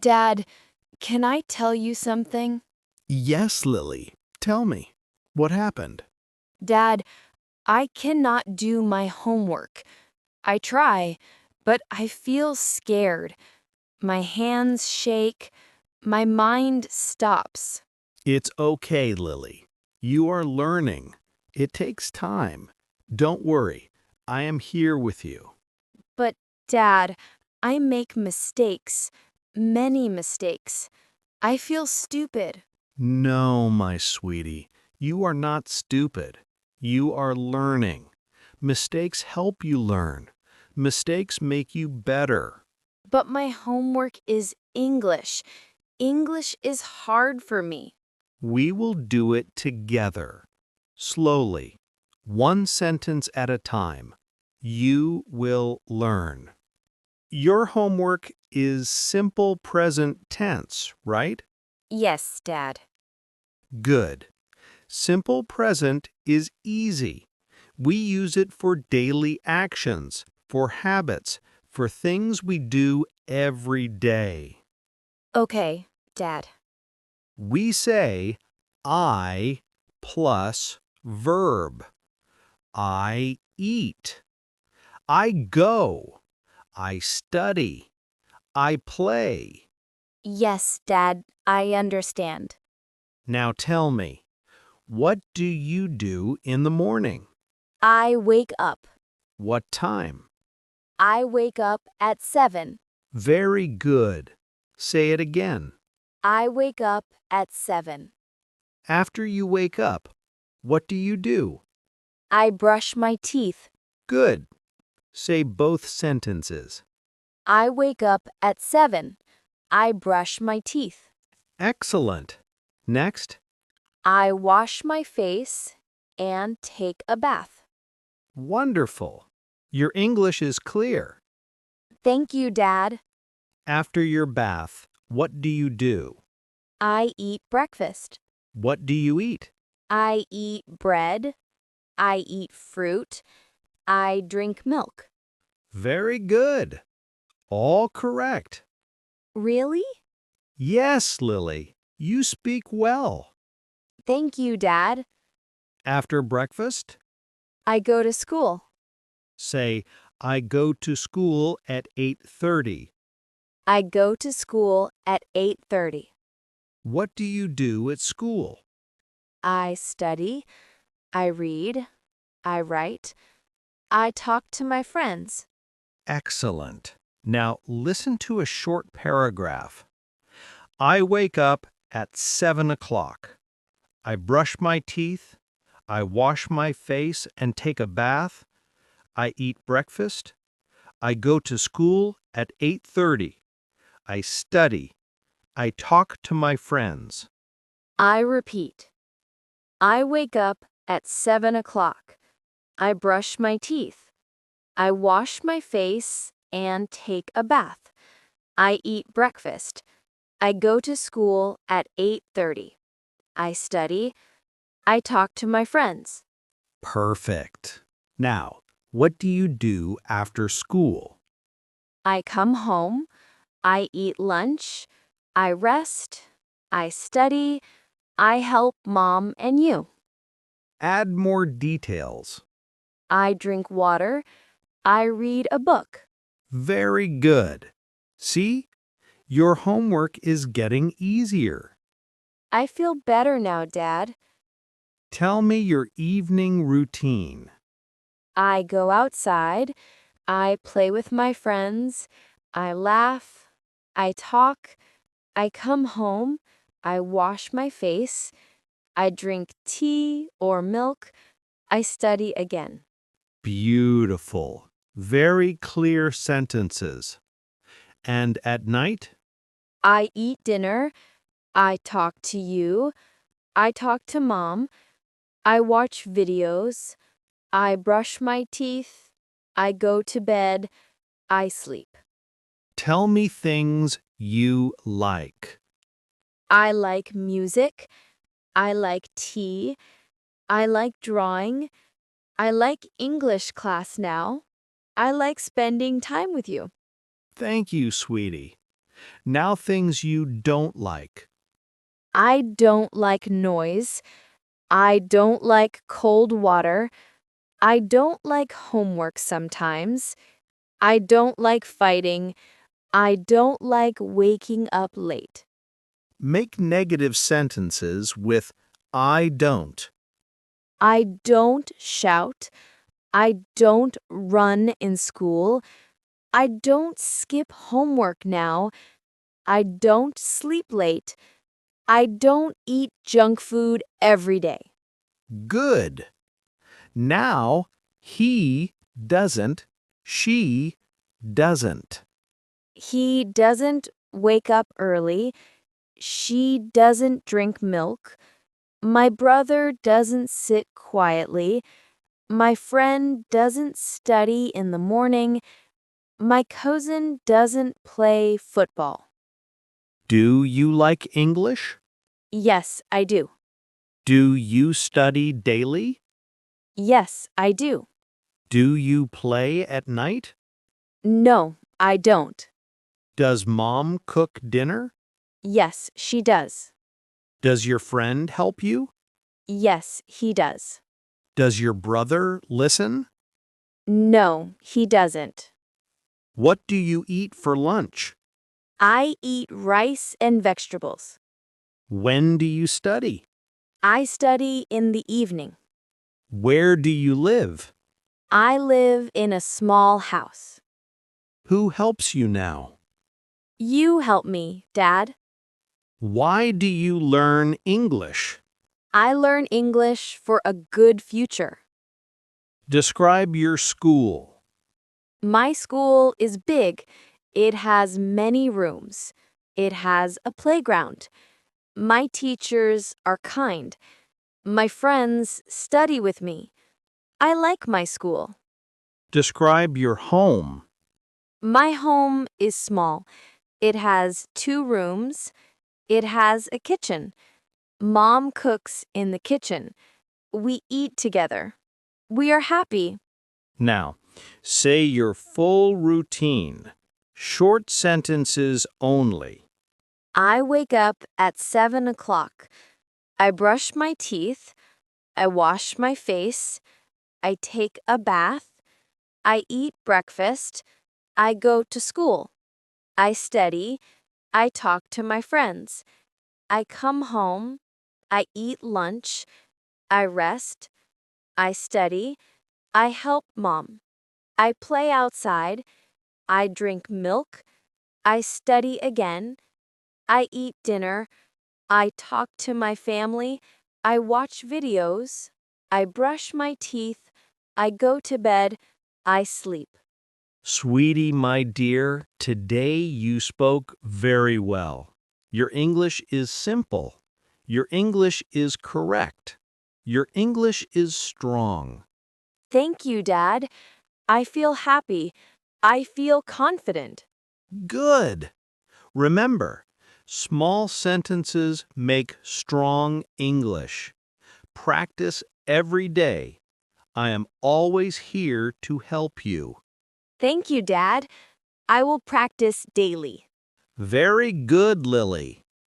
Dad, can I tell you something? Yes, Lily. Tell me. What happened? Dad, I cannot do my homework. I try, but I feel scared. My hands shake. My mind stops. It's okay, Lily. You are learning. It takes time. Don't worry. I am here with you. But, Dad, I make mistakes. Many mistakes. I feel stupid. No, my sweetie. You are not stupid. You are learning. Mistakes help you learn. Mistakes make you better. But my homework is English. English is hard for me. We will do it together. Slowly. One sentence at a time. You will learn. Your homework is simple present tense, right? Yes, Dad. Good. Simple present is easy. We use it for daily actions, for habits, for things we do every day. Okay, Dad. We say I plus verb. I eat. I go. I study. I play. Yes, Dad, I understand. Now tell me, what do you do in the morning? I wake up. What time? I wake up at 7. Very good. Say it again. I wake up at 7. After you wake up, what do you do? I brush my teeth. Good. Say both sentences. I wake up at 7. I brush my teeth. Excellent. Next. I wash my face and take a bath. Wonderful. Your English is clear. Thank you, Dad. After your bath, what do you do? I eat breakfast. What do you eat? I eat bread. I eat fruit. I drink milk. Very good. All correct. Really? Yes, Lily. You speak well. Thank you, Dad. After breakfast, I go to school. say, I go to school at 8:30. I go to school at 8:30. What do you do at school? I study. I read. I write. I talk to my friends. Excellent. Now listen to a short paragraph. I wake up at 7 o'clock. I brush my teeth. I wash my face and take a bath. I eat breakfast. I go to school at 8:30. I study. I talk to my friends. I repeat. I wake up at 7 o'clock. I brush my teeth. I wash my face and take a bath. I eat breakfast. I go to school at 8:30. I study. I talk to my friends. Perfect. Now, what do you do after school? I come home. I eat lunch. I rest. I study. I help Mom and you. Add more details. I drink water. I read a book. Very good. See? Your homework is getting easier. I feel better now, Dad. Tell me your evening routine. I go outside. I play with my friends. I laugh. I talk. I come home. I wash my face. I drink tea or milk. I study again. Beautiful. Very clear sentences. And at night? I eat dinner. I talk to you. I talk to Mom. I watch videos. I brush my teeth. I go to bed. I sleep. Tell me things you like. I like music. I like tea. I like drawing. I like English class now. I like spending time with you. Thank you, sweetie. Now things you don't like. I don't like noise. I don't like cold water. I don't like homework sometimes. I don't like fighting. I don't like waking up late. Make negative sentences with I don't. I don't shout. I don't run in school. I don't skip homework now. I don't sleep late. I don't eat junk food every day. Good. Now he doesn't, she doesn't. He doesn't wake up early. She doesn't drink milk. My brother doesn't sit quietly. My friend doesn't study in the morning. My cousin doesn't play football. Do you like English? Yes, I do. Do you study daily? Yes, I do. Do you play at night? No, I don't. Does mom cook dinner? Yes, she does. Does your friend help you? Yes, he does. Does your brother listen? No, he doesn't. What do you eat for lunch? I eat rice and vegetables. When do you study? I study in the evening. Where do you live? I live in a small house. Who helps you now? You help me, Dad. Why do you learn English? I learn English for a good future. Describe your school. My school is big. It has many rooms. It has a playground. My teachers are kind. My friends study with me. I like my school. Describe your home. My home is small. It has 2 rooms. It has a kitchen. Mom cooks in the kitchen. We eat together. We are happy. Now, say your full routine. Short sentences only. I wake up at 7 o'clock. I brush my teeth. I wash my face. I take a bath. I eat breakfast. I go to school. I study. I talk to my friends. I come home. I eat lunch. I rest. I study. I help mom. I play outside. I drink milk. I study again. I eat dinner. I talk to my family. I watch videos. I brush my teeth. I go to bed. I sleep. Sweetie, my dear, today you spoke very well. Your English is simple. Your English is correct. Your English is strong. Thank you, Dad. I feel happy. I feel confident. Good. Remember, small sentences make strong English. Practice every day. I am always here to help you. Thank you, Dad. I will practice daily. Very good, Lily.